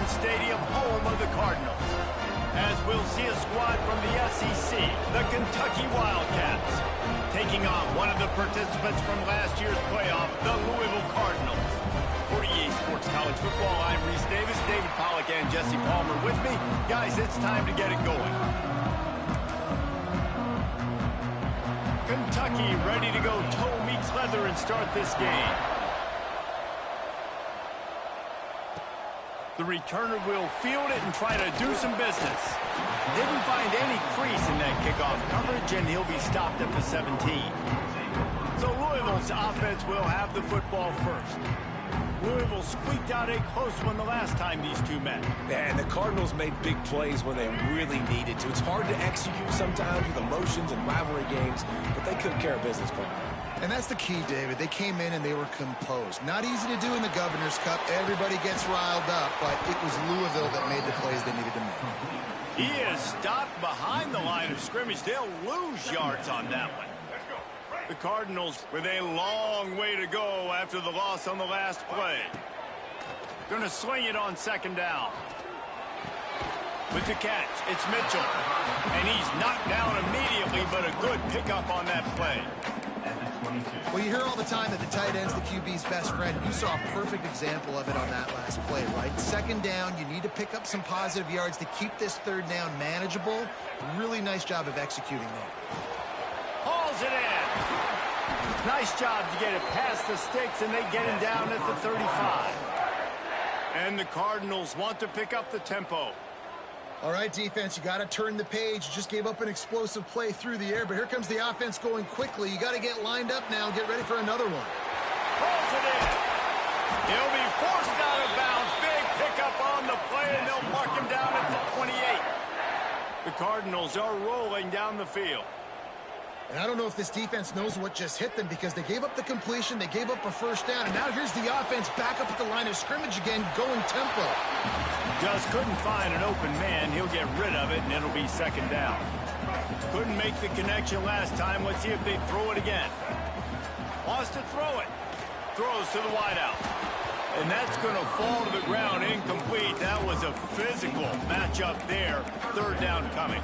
Stadium, home of the Cardinals. As we'll see a squad from the SEC, the Kentucky Wildcats, taking on one of the participants from last year's playoff, the Louisville Cardinals. For EA Sports College Football, I'm Reese Davis, David Pollack, and Jesse Palmer with me. Guys, it's time to get it going. Kentucky ready to go toe meets leather and start this game. The returner will field it and try to do some business. Didn't find any crease in that kickoff coverage, and he'll be stopped at the 17. So Louisville's offense will have the football first. Louisville squeaked out a close one the last time these two met. And the Cardinals made big plays when they really needed to. It's hard to execute sometimes with emotions and rivalry games, but they took care of business for them. And that's the key, David. They came in and they were composed. Not easy to do in the Governor's Cup. Everybody gets riled up, but it was Louisville that made the plays they needed to make. He is stopped behind the line of scrimmage. They'll lose yards on that one. The Cardinals with a long way to go after the loss on the last play. Going to sling it on second down. With the catch, it's Mitchell. And he's knocked down immediately, but a good pickup on that play. Well, you hear all the time that the tight end's the QB's best friend. You saw a perfect example of it on that last play, right? Second down, you need to pick up some positive yards to keep this third down manageable. Really nice job of executing there. Hauls it in. Nice job to get it past the sticks, and they get him down at the 35. And the Cardinals want to pick up the tempo. All right, defense, you got to turn the page. You just gave up an explosive play through the air, but here comes the offense going quickly. You got to get lined up now and get ready for another one. Rolls it in. He'll be forced out of bounds. Big pickup on the play, and they'll mark him down at the 28. The Cardinals are rolling down the field. And I don't know if this defense knows what just hit them because they gave up the completion, they gave up a first down, and now here's the offense back up at the line of scrimmage again, going tempo. Just couldn't find an open man. He'll get rid of it, and it'll be second down. Couldn't make the connection last time. Let's see if they throw it again. Wants to throw it. Throws to the wideout. And that's going to fall to the ground incomplete. That was a physical matchup there. Third down coming.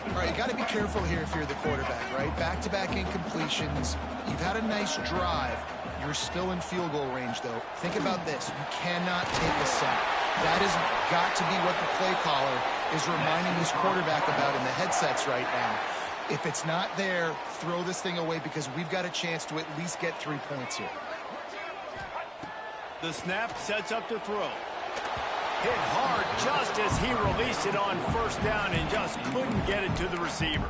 All right, you got to be careful here if you're the quarterback, right? Back-to-back incompletions. You've had a nice drive. You're still in field goal range, though. Think about this. You cannot take a sack. That has got to be what the play caller is reminding his quarterback about in the headsets right now. If it's not there, throw this thing away because we've got a chance to at least get 3 points here. The snap sets up to throw. Hit hard just as he released it on first down and just couldn't get it to the receiver.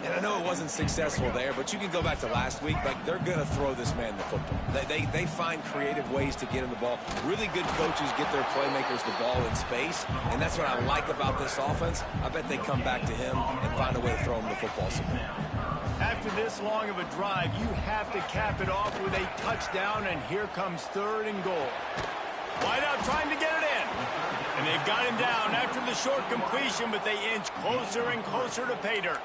And I know it wasn't successful there, but you can go back to last week. Like, they're going to throw this man the football. They find creative ways to get him the ball. Really good coaches get their playmakers the ball in space, and that's what I like about this offense. I bet they come back to him and find a way to throw him the football somewhere. After this long of a drive, you have to cap it off with a touchdown, and here comes third and goal. Wideout trying to get it in. And they've got him down after the short completion, but they inch closer and closer to pay dirt.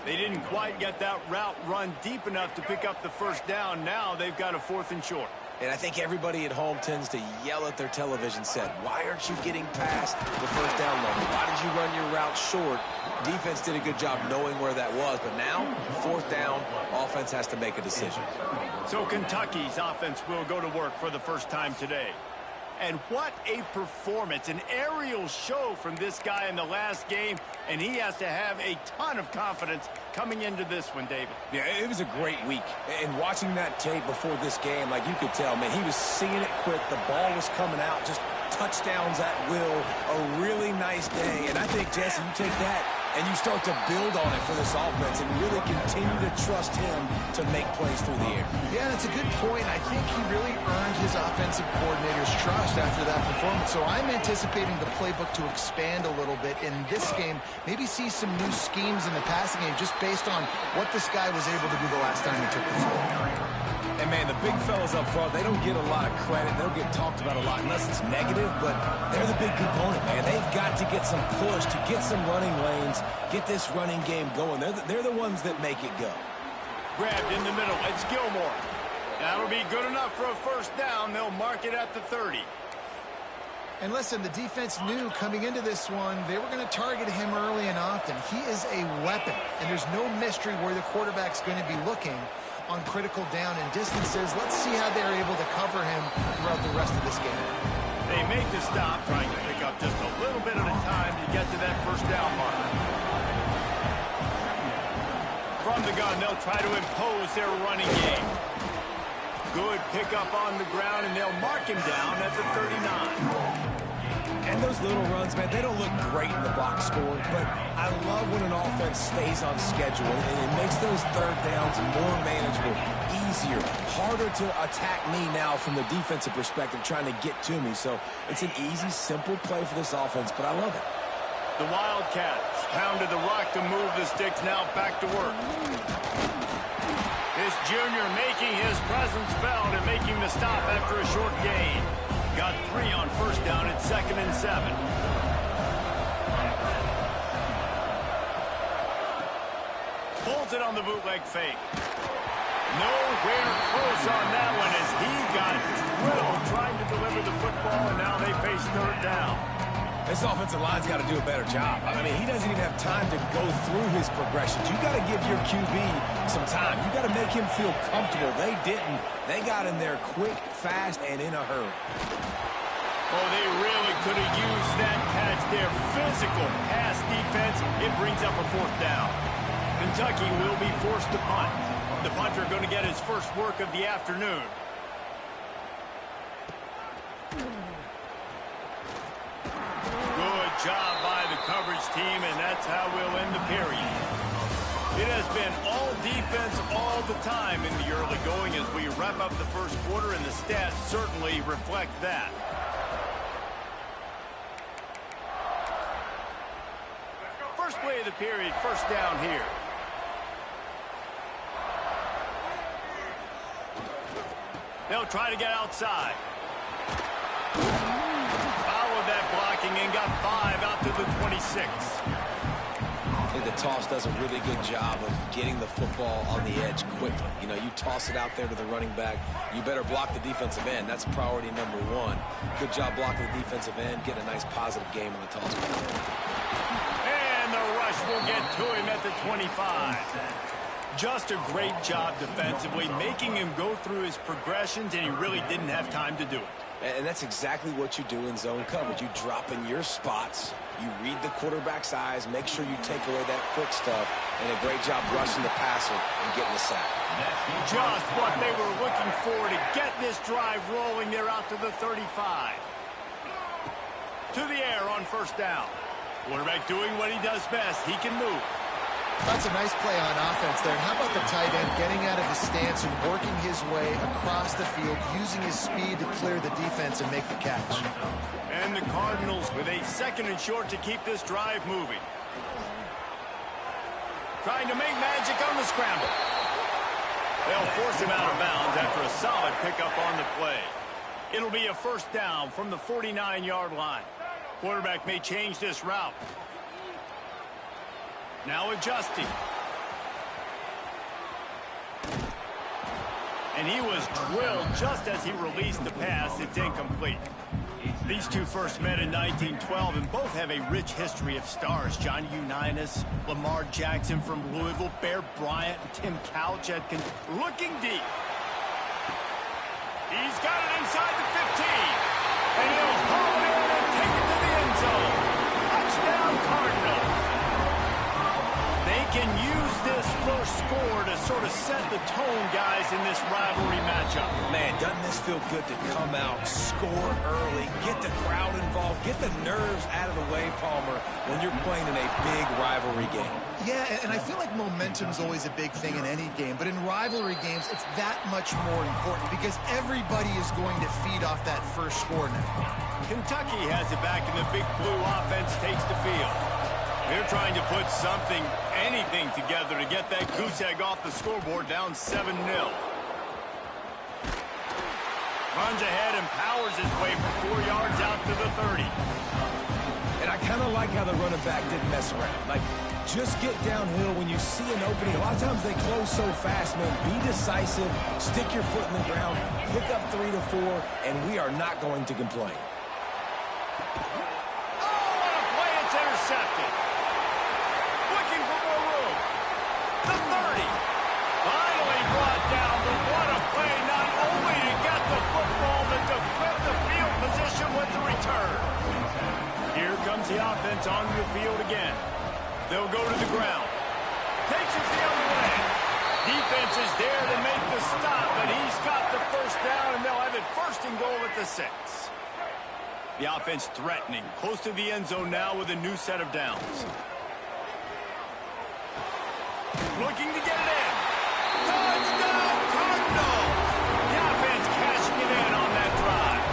They didn't quite get that route run deep enough to pick up the first down. Now they've got a 4th and short. And I think everybody at home tends to yell at their television set. Why aren't you getting past the first down line? Why did you run your route short? Defense did a good job knowing where that was, but now, 4th down, offense has to make a decision. So Kentucky's offense will go to work for the first time today. And what a performance, an aerial show from this guy in the last game, and he has to have a ton of confidence coming into this one, David. Yeah, it was a great week. And watching that tape before this game, like, you could tell, man, he was seeing it quick. The ball was coming out, just touchdowns at will. A really nice day. And I think, Jesse, you take that and you start to build on it for this offense and really continue to trust him to make plays through the air. Yeah, that's a good point. I think he really earned his offensive coordinator's trust after that performance. So I'm anticipating the playbook to expand a little bit in this game, maybe see some new schemes in the passing game just based on what this guy was able to do the last time he took the field. And, man, the big fellas up front, they don't get a lot of credit. They don't get talked about a lot unless it's negative, but they're the big component, man. They've got to get some push, to get some running lanes, get this running game going. They're the ones that make it go. Grabbed in the middle. It's Gilmore. That'll be good enough for a first down. They'll mark it at the 30. And listen, the defense knew coming into this one, they were going to target him early and often. He is a weapon, and there's no mystery where the quarterback's going to be looking on critical down and distances. Let's see how they're able to cover him throughout the rest of this game. They make the stop, trying to pick up just a little bit at a time to get to that first down mark. From the gun, they'll try to impose their running game. Good pickup on the ground, and they'll mark him down at the 39. And those little runs, man, they don't look great in the box score, but I love when an offense stays on schedule, and it makes those third downs more manageable, easier, harder to attack me now from the defensive perspective, trying to get to me. So it's an easy, simple play for this offense, but I love it. The Wildcats pounded the rock to move the sticks, now back to work. This junior making his presence felt and making the stop after a short gain. Got 3 on first down at 2nd and 7. Pulls it on the bootleg fake. Nowhere close on that one as he got drilled trying to deliver the football, and now they face third down. This offensive line's got to do a better job. I mean, he doesn't even have time to go through his progressions. You got to give your QB some time. You got to make him feel comfortable. They didn't. They got in there quick, fast, and in a hurry. Oh, they really could have used that catch there. Physical pass defense. It brings up a 4th down. Kentucky will be forced to punt. The punter going to get his first work of the afternoon. Good job by the coverage team, and that's how we'll end the period. It has been all defense all the time in the early going as we wrap up the first quarter, and the stats certainly reflect that. First play of the period, first down here. They'll try to get outside. Followed that blocking and got 5 out to the 26. I think the toss does a really good job of getting the football on the edge quickly. You know, you toss it out there to the running back, you better block the defensive end. That's priority number 1. Good job blocking the defensive end, get a nice positive game on the toss. And the rush will get to him at the 25. Just a great job defensively, making him go through his progressions, and he really didn't have time to do it. And that's exactly what you do in zone coverage. You drop in your spots, you read the quarterback's eyes, make sure you take away that quick stuff, and a great job rushing the passer and getting the sack. Just what they were looking for to get this drive rolling. They're out to the 35. To the air on first down. Quarterback doing what he does best. He can move. That's a nice play on offense there. And how about the tight end getting out of his stance and working his way across the field, using his speed to clear the defense and make the catch. And the Cardinals with a 2nd and short to keep this drive moving. Trying to make magic on the scramble. They'll force him out of bounds after a solid pickup on the play. It'll be a first down from the 49-yard line. Quarterback may change this route. Now adjusting. And he was drilled just as he released the pass. It's incomplete. These two first met in 1912 and both have a rich history of stars. Johnny Unitas, Lamar Jackson from Louisville, Bear Bryant, and Tim Couch at looking deep. He's got it inside the 15. And he'll haul it in and take it to the end zone. Touchdown Cardinals. They can use this first score to sort of set the tone, guys, in this rivalry matchup. Man, doesn't this feel good to come out, score early, get the crowd involved, get the nerves out of the way, Palmer, when you're playing in a big rivalry game. Yeah, and I feel like momentum's always a big thing in any game, but in rivalry games, it's that much more important because everybody is going to feed off that first score now. Kentucky has it back, and the big blue offense takes the field. They're trying to put something, anything together to get that goose egg off the scoreboard, down 7-0. Runs ahead and powers his way for 4 yards out to the 30. And I kind of like how the running back didn't mess around. Like, just get downhill when you see an opening. A lot of times they close so fast, man. Be decisive, stick your foot in the ground, pick up 3 to 4, and we are not going to complain. Oh, what a play. It's intercepted. Looking for more room. The 30. Finally brought down, but what a play. Not only to get the football, but to flip the field position with the return. Here comes the offense onto the field again. They'll go to the ground. Takes it the other way. Defense is there to make the stop, but he's got the first down, and they'll have it first and goal at the 6. The offense threatening, close to the end zone now with a new set of downs. Looking to get it in. Touchdown, Cardinals! The offense cashing it in on that drive.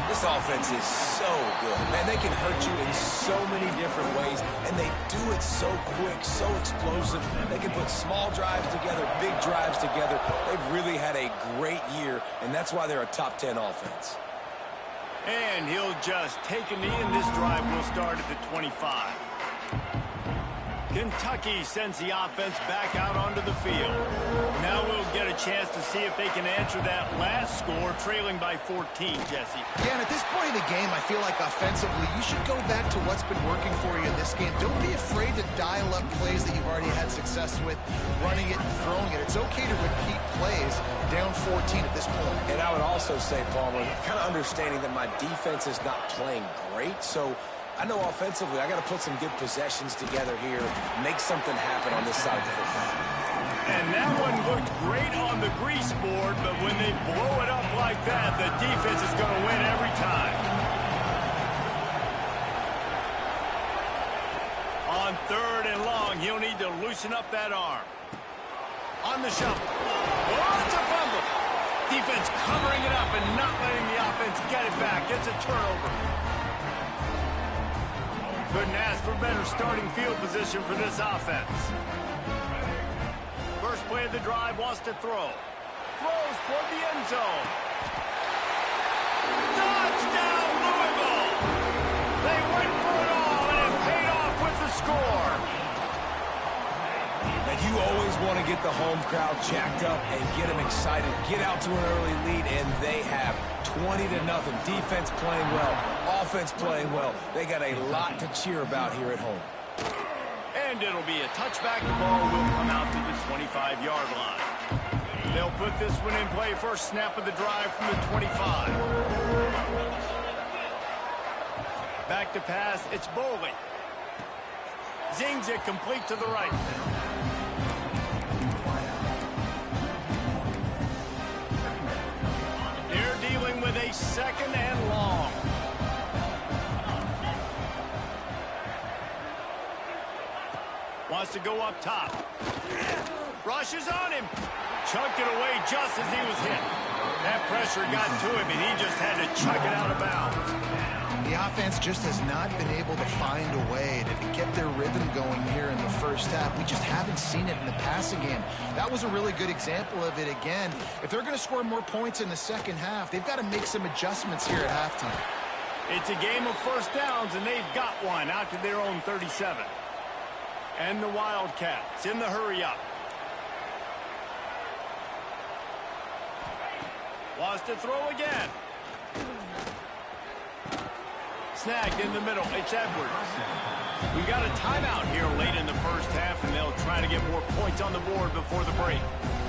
This offense is so good. Man, they can hurt you in so many different ways, and they do it so quick, so explosive. They can put small drives together, big drives together. They've really had a great year, and that's why they're a top 10 offense. And he'll just take a knee, and this drive will start at the 25. Kentucky sends the offense back out onto the field. Now we'll get a chance to see if they can answer that last score, trailing by 14, Jesse. Yeah, and at this point in the game, I feel like offensively, you should go back to what's been working for you in this game. Don't be afraid to dial up plays that you've already had success with, running it and throwing it. It's okay to repeat plays down 14 at this point. And I would also say, Palmer, kind of understanding that my defense is not playing great, so I know offensively I got to put some good possessions together here, make something happen on this side of the football. And that one looked great on the grease board, but when they blow it up like that, the defense is going to win every time. On 3rd and long, he'll need to loosen up that arm. On the shuffle. Oh, it's a fumble. Defense covering it up and not letting the offense get it back. It's a turnover. Couldn't ask for better starting field position for this offense. First play of the drive, wants to throw. Throws toward the end zone. Touchdown, Louisville! They went for it all, and it paid off with the score. And you always want to get the home crowd jacked up and get them excited. Get out to an early lead, and they have 20-0. Defense playing well, offense playing well. They got a lot to cheer about here at home. And it'll be a touchback. The ball will come out to the 25-yard line. They'll put this one in play. First snap of the drive from the 25. Back to pass. It's Bowley. Zings it complete to the right. They're dealing with a 2nd and long. Wants to go up top. Rushes on him. Chucked it away just as he was hit. That pressure got to him, and he just had to chuck it out of bounds. The offense just has not been able to find a way to get their rhythm going here in the first half. We just haven't seen it in the passing game. That was a really good example of it again. If they're going to score more points in the second half, they've got to make some adjustments here at halftime. It's a game of first downs, and they've got one out to their own 37. And the Wildcats in the hurry-up. Wants to throw again. Snagged in the middle. It's Edwards. We got a timeout here late in the first half, and they'll try to get more points on the board before the break.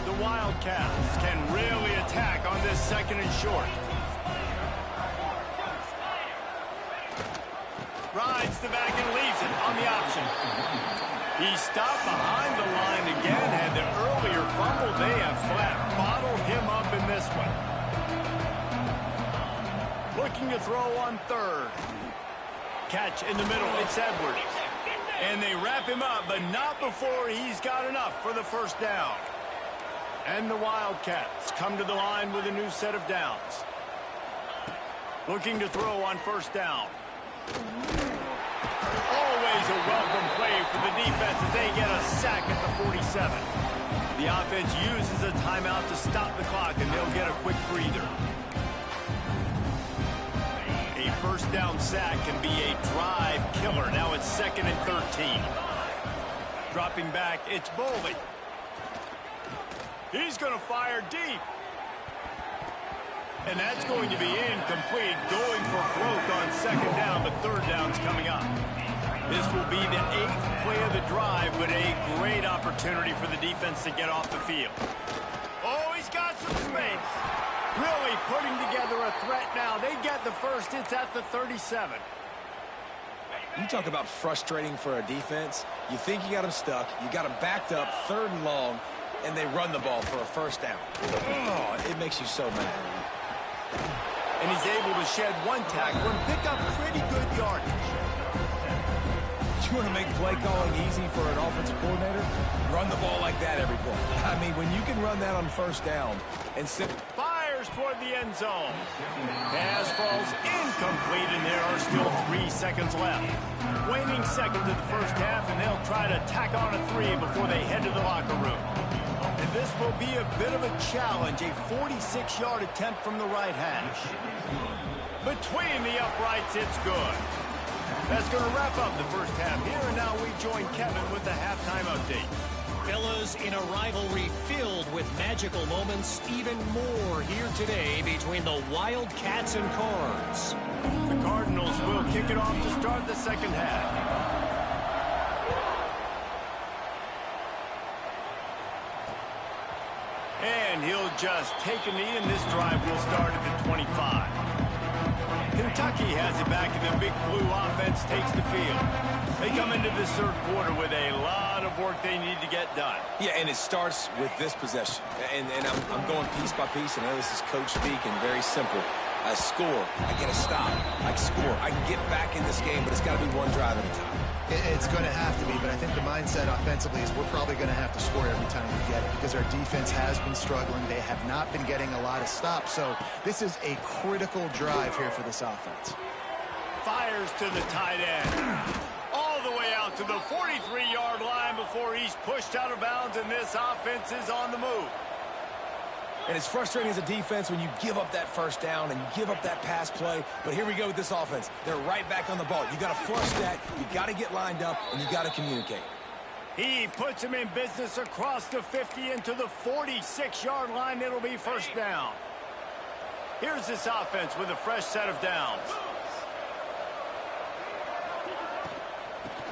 The Wildcats can really attack on this 2nd and short. Rides the back and leaves it on the option. He stopped behind the line again. Had the earlier fumble. They have flat bottled him up in this one. Looking to throw on 3rd. Catch in the middle. It's Edwards. And they wrap him up, but not before he's got enough for the first down. And the Wildcats come to the line with a new set of downs. Looking to throw on 1st down. Always a welcome play for the defense as they get a sack at the 47. The offense uses a timeout to stop the clock, and they'll get a quick breather. A first down sack can be a drive killer. Now it's 2nd and 13. Dropping back, it's Bowley. He's going to fire deep. And that's going to be incomplete, going for broke on second down, but third down's coming up. This will be the 8th play of the drive, but a great opportunity for the defense to get off the field. Oh, he's got some space. Really putting together a threat now. They get the first. It's at the 37. You talk about frustrating for a defense. You think you got them stuck. You got them backed up, 3rd and long, and they run the ball for a first down. Oh, it makes you so mad. And he's able to shed 1 tackle and pick up pretty good yardage. You want to make play calling easy for an offensive coordinator? Run the ball like that every play. I mean, when you can run that on first down and fires toward the end zone. Pass falls incomplete, and there are still 3 seconds left. Waning seconds of the first half, and they'll try to tack on a 3 before they head to the locker room. And this will be a bit of a challenge, a 46-yard attempt from the right hash. Between the uprights, it's good. That's going to wrap up the first half here, and now we join Kevin with the halftime update. Fellas, in a rivalry filled with magical moments, even more here today between the Wildcats and Cards. The Cardinals will kick it off to start the second half. And he'll just take a knee, and this drive will start at the 25. Kentucky has it back, and the Big Blue offense takes the field. They come into this third quarter with a lot of work they need to get done. Yeah, and it starts with this possession. And I'm going piece by piece. I know this is coach speak and very simple. I score. I get a stop. I score. I can get back in this game, but it's got to be one drive at a time. It's going to have to be, but I think the mindset offensively is we're probably going to have to score every time we get it because our defense has been struggling. They have not been getting a lot of stops, so this is a critical drive here for this offense. Fires to the tight end. All the way out to the 43-yard line before he's pushed out of bounds, and this offense is on the move. And it's frustrating as a defense when you give up that first down and you give up that pass play. But here we go with this offense. They're right back on the ball. You got to flush that. You got to get lined up, and you got to communicate. He puts him in business across the 50 into the 46-yard line. It'll be first down. Here's this offense with a fresh set of downs.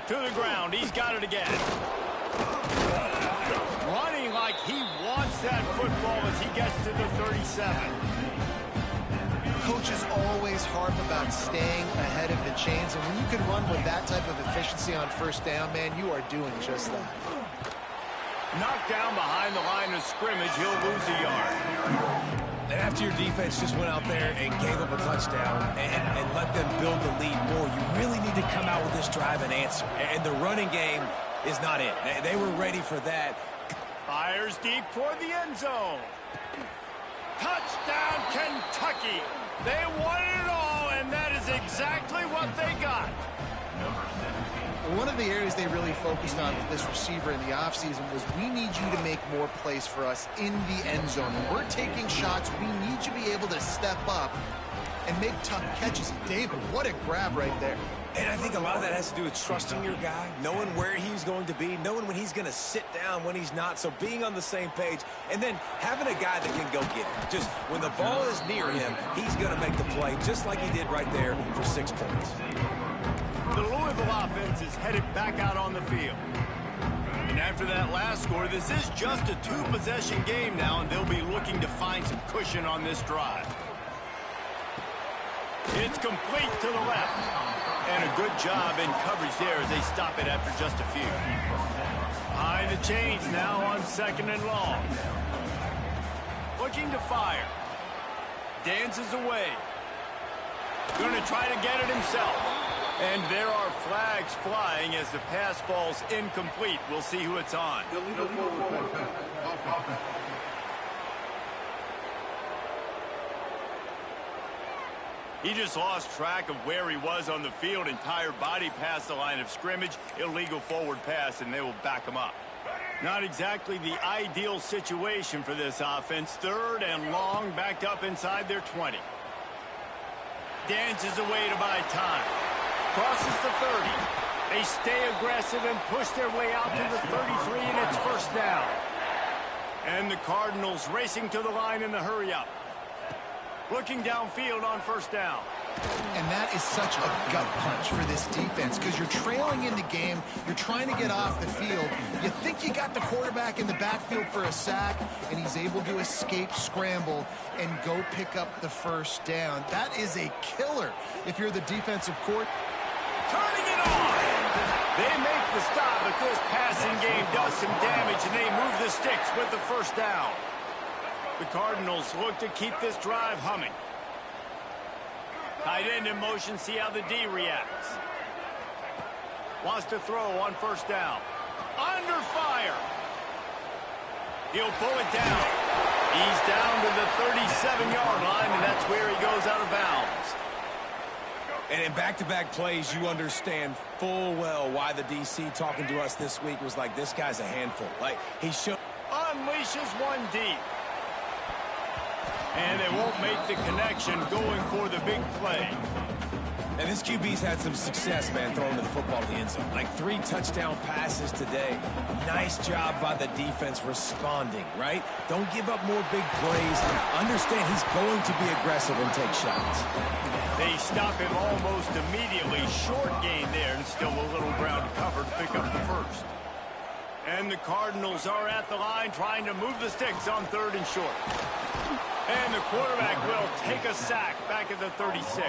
To the ground. He's got it again. Running like he wants that football as he gets to the 37. Coaches always harp about staying ahead of the chains, and when you can run with that type of efficiency on first down, man, you are doing just that. Knocked down behind the line of scrimmage, he'll lose a yard. And after your defense just went out there and gave up a touchdown and let them build the lead more, you really need to come out with this drive and answer. And the running game is not it. They were ready for that. Fires deep toward the end zone. Touchdown, Kentucky. They wanted it all, and that is exactly what they got. One of the areas they really focused on with this receiver in the offseason was we need you to make more plays for us in the end zone. When we're taking shots, we need you to be able to step up and make tough catches. David, what a grab right there. And I think a lot of that has to do with trusting your guy, knowing where he's going to be, knowing when he's going to sit down, when he's not. So being on the same page, and then having a guy that can go get it. Just when the ball is near him, he's going to make the play, just like he did right there for 6 points. The Louisville offense is headed back out on the field. And after that last score, this is just a 2-possession game now, and they'll be looking to find some cushion on this drive. It's complete to the left. And a good job in coverage there as they stop it after just a few. Behind the chains now on second and long. Looking to fire. Dances away. Going to try to get it himself. And there are flags flying as the pass falls incomplete. We'll see who it's on. He just lost track of where he was on the field. Entire body past the line of scrimmage. Illegal forward pass, and they will back him up. Not exactly the ideal situation for this offense. Third and long, backed up inside their 20. Dances away to buy time. Crosses the 30. They stay aggressive and push their way out to the 33, and it's first down. And the Cardinals racing to the line in the hurry-up. Looking downfield on first down. And that is such a gut punch for this defense because you're trailing in the game. You're trying to get off the field. You think you got the quarterback in the backfield for a sack, and he's able to escape, scramble, and go pick up the first down. That is a killer if you're the defensive court. Turning it on. They make the stop, but this passing game does some damage, and they move the sticks with the first down. The Cardinals look to keep this drive humming. Tight end in motion, see how the D reacts. Wants to throw on first down. Under fire. He'll pull it down. He's down to the 37-yard line, and that's where he goes out of bounds. And in back-to-back plays, you understand full well why the DC talking to us this week was like, this guy's a handful. Like, he showed... Unleashes one deep. And they won't make the connection going for the big play. And this QB's had some success, man, throwing the football to the end zone. Like 3 touchdown passes today. Nice job by the defense responding, right? Don't give up more big plays. Understand he's going to be aggressive and take shots. They stop him almost immediately. Short gain there, and still a little ground to cover to pick up the first. And the Cardinals are at the line trying to move the sticks on 3rd and short. And the quarterback will take a sack back at the 36.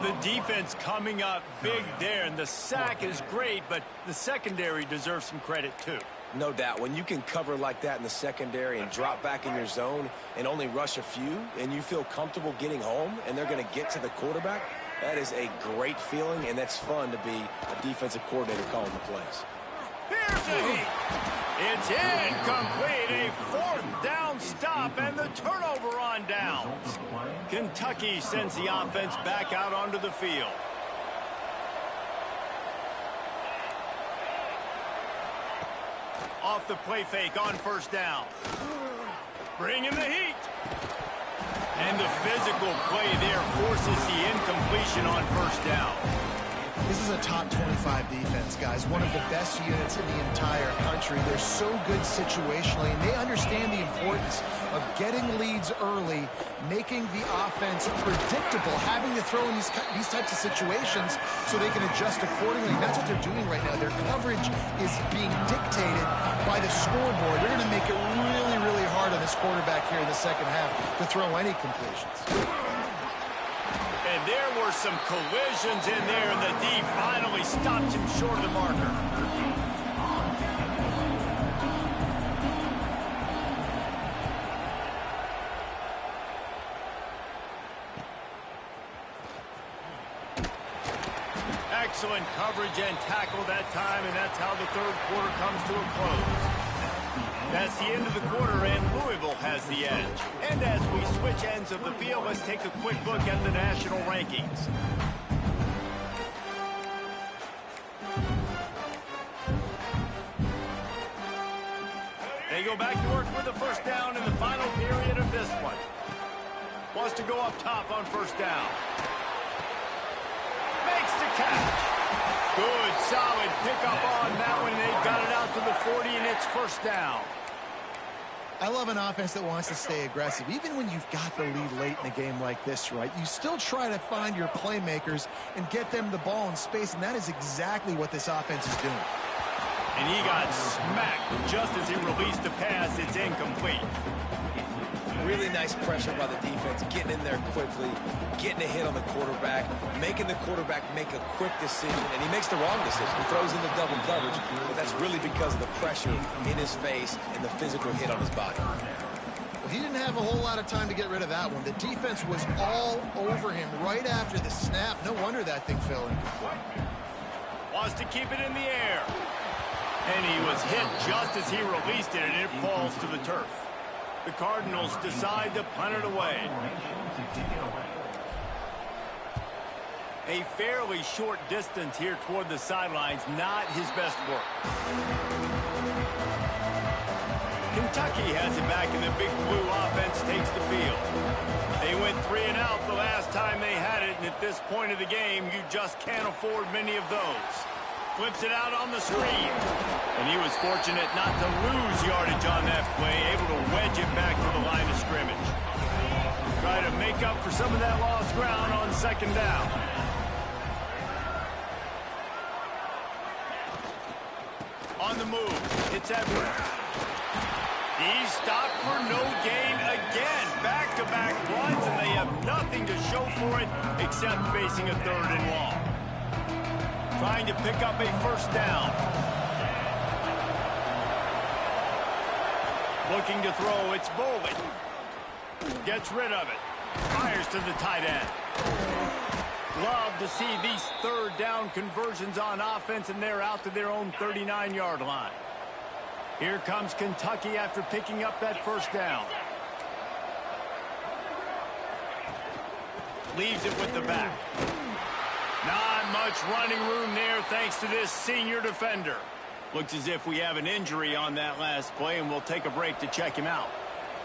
The defense coming up big there, and the sack is great, but the secondary deserves some credit too. No doubt. When you can cover like that in the secondary and drop back in your zone and only rush a few, and you feel comfortable getting home, and they're going to get to the quarterback, that is a great feeling, and that's fun to be a defensive coordinator calling the plays. Here's a heat. It's incomplete. A 4th down stop and the turnover on downs. Kentucky sends the offense back out onto the field. Off the play fake on first down. Bring in the heat. And the physical play there forces the incompletion on first down. This is a top 25 defense, guys. One of the best units in the entire country. They're so good situationally, and they understand the importance of getting leads early, making the offense predictable, having to throw in these types of situations so they can adjust accordingly. And that's what they're doing right now. Their coverage is being dictated by the scoreboard. They're going to make it really, really hard on this quarterback here in the second half to throw any completions. And there were some collisions in there, and the D finally stopped him short of the marker. Excellent coverage and tackle that time, and that's how the 3rd quarter comes to a close. That's the end of the quarter, and Louisville has the edge. And as we switch ends of the field, let's take a quick look at the national rankings. They go back to work with the first down in the final period of this one. Wants to go up top on first down. Makes the catch. Good, solid pickup on that one. They got it out to the 40, and it's first down. I love an offense that wants to stay aggressive. Even when you've got the lead late in a game like this, right, you still try to find your playmakers and get them the ball in space, and that is exactly what this offense is doing. And he got smacked just as he released the pass. It's incomplete. Really nice pressure by the defense, getting in there quickly, getting a hit on the quarterback, making the quarterback make a quick decision, and he makes the wrong decision. He throws into double coverage, but that's really because of the pressure in his face and the physical hit on his body. Well, he didn't have a whole lot of time to get rid of that one. The defense was all over him right after the snap. No wonder that thing fell incomplete. Wants to keep it in the air. And he was hit just as he released it, and it falls to the turf. The Cardinals decide to punt it away. A fairly short distance here toward the sidelines, not his best work. Kentucky has it back, and the Big Blue offense takes the field. They went 3 and out the last time they had it, and at this point of the game, you just can't afford many of those. Flips it out on the screen. And he was fortunate not to lose yardage on that play, able to wedge it back to the line of scrimmage. Try to make up for some of that lost ground on second down. On the move, it's Edwards. He's stopped for no gain again. Back-to-back runs, and they have nothing to show for it except facing a 3rd and long. Trying to pick up a first down. Looking to throw, it's Bowling. Gets rid of it. Fires to the tight end. Love to see these 3rd down conversions on offense, and they're out to their own 39-yard line. Here comes Kentucky after picking up that first down. Leaves it with the back. Not much running room there thanks to this senior defender. Looks as if we have an injury on that last play, and we'll take a break to check him out.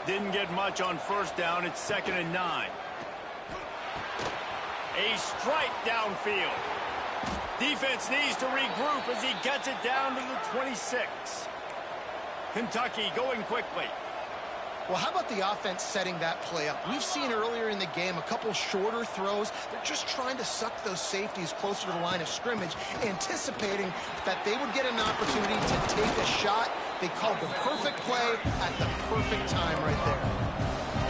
Didn't get much on first down. It's 2nd and 9. A strike downfield. Defense needs to regroup as he gets it down to the 26. Kentucky going quickly. Well, how about the offense setting that play up? We've seen earlier in the game a couple shorter throws. They're just trying to suck those safeties closer to the line of scrimmage, anticipating that they would get an opportunity to take a shot. They called the perfect play at the perfect time right there.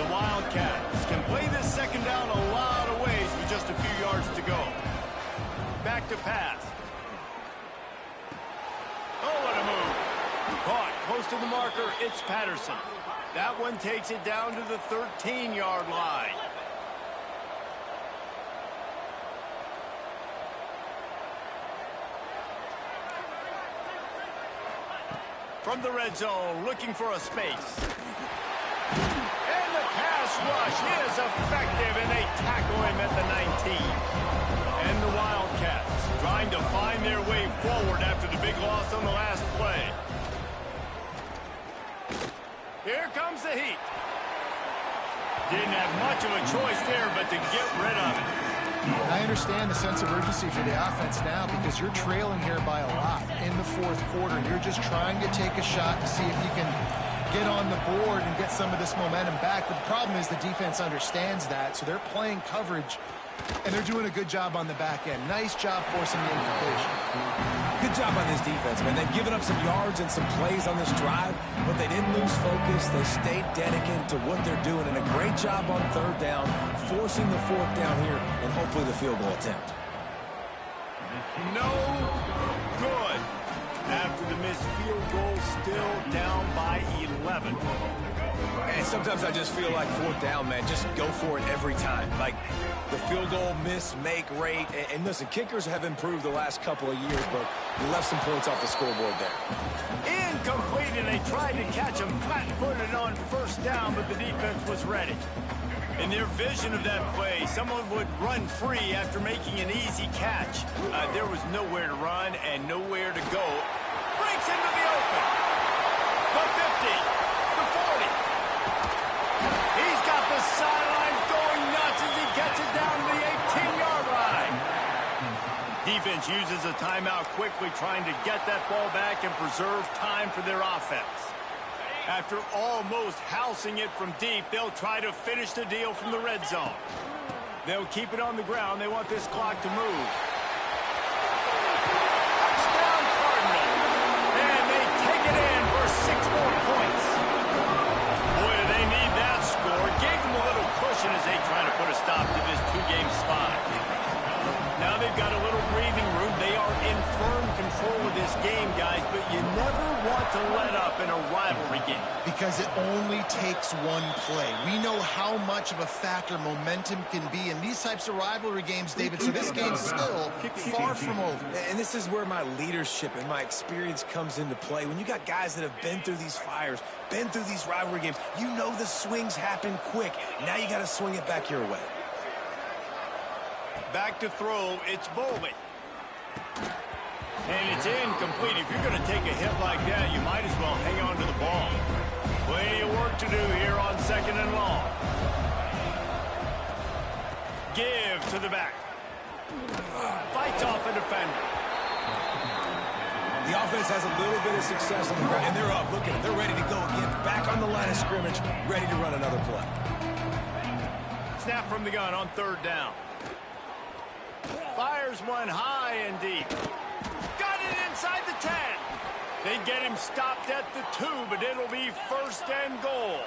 The Wildcats can play this second down a lot of ways with just a few yards to go. Back to pass. Oh, what a move. Caught close to the marker. It's Patterson. That one takes it down to the 13-yard line. From the red zone, looking for a space. And the pass rush is effective, and they tackle him at the 19. And the Wildcats trying to find their way forward after the big loss on the last play. Here comes the heat. Didn't have much of a choice there, but to get rid of it. I understand the sense of urgency for the offense now because you're trailing here by a lot in the 4th quarter. You're just trying to take a shot to see if you can get on the board and get some of this momentum back. But the problem is the defense understands that, so they're playing coverage, and they're doing a good job on the back end. Nice job forcing the incompletion. Good job on this defense, man. They've given up some yards and some plays on this drive, but they didn't lose focus. They stayed dedicated to what they're doing, and a great job on 3rd down, forcing the 4th down here, and hopefully the field goal attempt. No good. After the missed field goal, still down by 11. And sometimes I just feel like 4th down, man, just go for it every time. Like the field goal miss-make rate. And listen, kickers have improved the last couple of years, but you left some points off the scoreboard there. Incomplete, and they tried to catch him flat-footed on first down, but the defense was ready. In their vision of that play, someone would run free after making an easy catch. There was nowhere to run and nowhere to go. Breaks into the open. The 50. The 40. He's got the sidelines going nuts as he gets it down to the 18-yard line. Defense uses a timeout quickly, trying to get that ball back and preserve time for their offense. After almost housing it from deep, they'll try to finish the deal from the red zone. They'll keep it on the ground. They want this clock to move. Touchdown Cardinals. And they take it in for 6 more points. Boy, do they need that score. Gave them a little cushion as they try to put a stop to this 2-game spot. Now they've got a little breathing room. They are in firm control of this game, guys, but you never want to let up in a rivalry game. Because it only takes one play. We know how much of a factor momentum can be in these types of rivalry games, David, so this game's still far from over. And this is where my leadership and my experience comes into play. When you got guys that have been through these fires, been through these rivalry games, you know the swings happen quick. Now you got to swing it back your way. Back to throw, it's Bowling. And it's incomplete. If you're going to take a hit like that, you might as well hang on to the ball. Plenty of work to do here on 2nd and long. Give to the back. Fights off a defender. The offense has a little bit of success on the ground, and they're up. Look at them. They're ready to go again. Back on the line of scrimmage, ready to run another play. Snap from the gun on 3rd down. Fires one high and deep. Got it inside the 10. They get him stopped at the 2, but it'll be 1st and goal.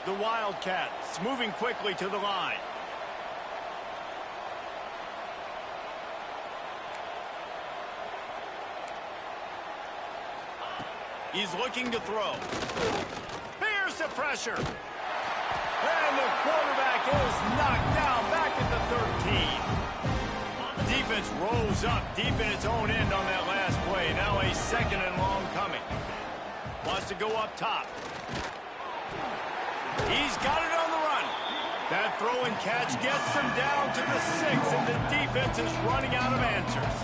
The Wildcats moving quickly to the line. He's looking to throw. Here's the pressure. And the quarterback is knocked down back at the 13. Defense rolls up deep in its own end on that last play. Now a 2nd and long coming. Wants to go up top. He's got it on the run. That throw and catch gets him down to the 6, and the defense is running out of answers.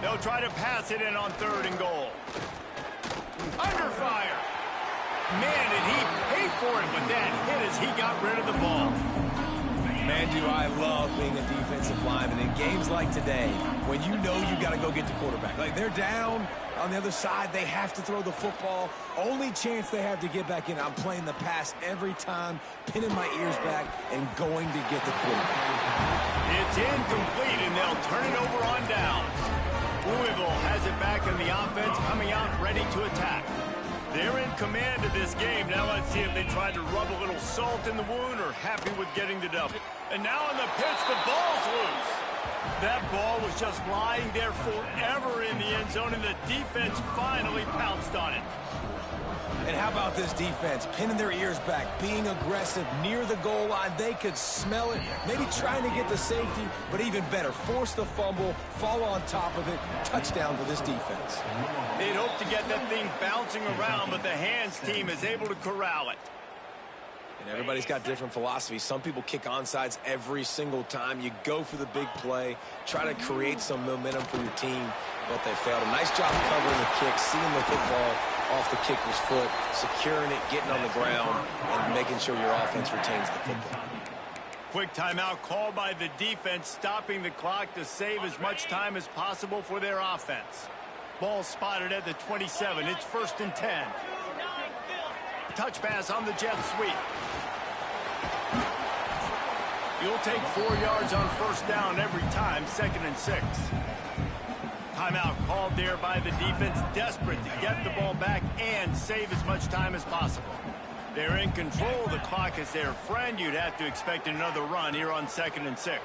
They'll try to pass it in on 3rd and goal. Under fire. Man, did he pay for it with that hit as he got rid of the ball. Man, do I love being a defensive lineman in games like today when you know you got to go get the quarterback. Like, they're down on the other side. They have to throw the football. Only chance they have to get back in. I'm playing the pass every time, pinning my ears back, and going to get the quarterback. It's incomplete, and they'll turn it over on downs. Louisville has it back in the offense, coming out ready to attack. They're in command of this game. Now let's see if they try to rub a little salt in the wound or happy with getting the double. And now in the pitch, the ball's loose. That ball was just lying there forever in the end zone, and the defense finally pounced on it. And how about this defense? Pinning their ears back, being aggressive near the goal line. They could smell it, maybe trying to get the safety, but even better, force the fumble, fall on top of it. Touchdown for this defense. They'd hope to get that thing bouncing around, but the hands team is able to corral it. And everybody's got different philosophies. Some people kick onsides every single time. You go for the big play, try to create some momentum for your team, but they failed. A nice job covering the kick, seeing the football off the kicker's foot, securing it, getting on the ground, and making sure your offense retains the football. Quick timeout called by the defense, stopping the clock to save as much time as possible for their offense. Ball spotted at the 27. It's 1st and 10. Touch pass on the jet sweep. You'll take 4 yards on 1st down every time, 2nd and 6. Timeout called there by the defense, desperate to get the ball back and save as much time as possible. They're in control. The clock is their friend. You'd have to expect another run here on 2nd and 6.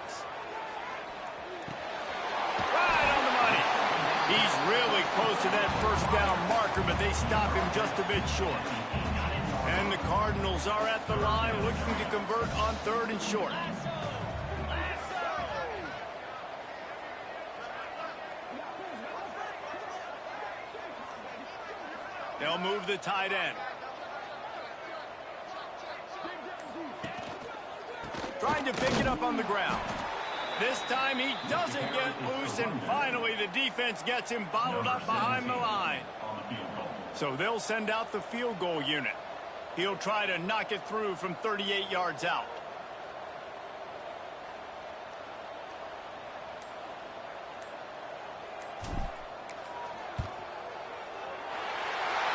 Right on the money. He's really close to that 1st down marker, but they stop him just a bit short. And the Cardinals are at the line looking to convert on 3rd and short. They'll move the tight end. Trying to pick it up on the ground. This time he doesn't get loose, and finally the defense gets him bottled up behind the line. So they'll send out the field goal unit. He'll try to knock it through from 38 yards out.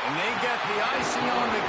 And they get the icing on the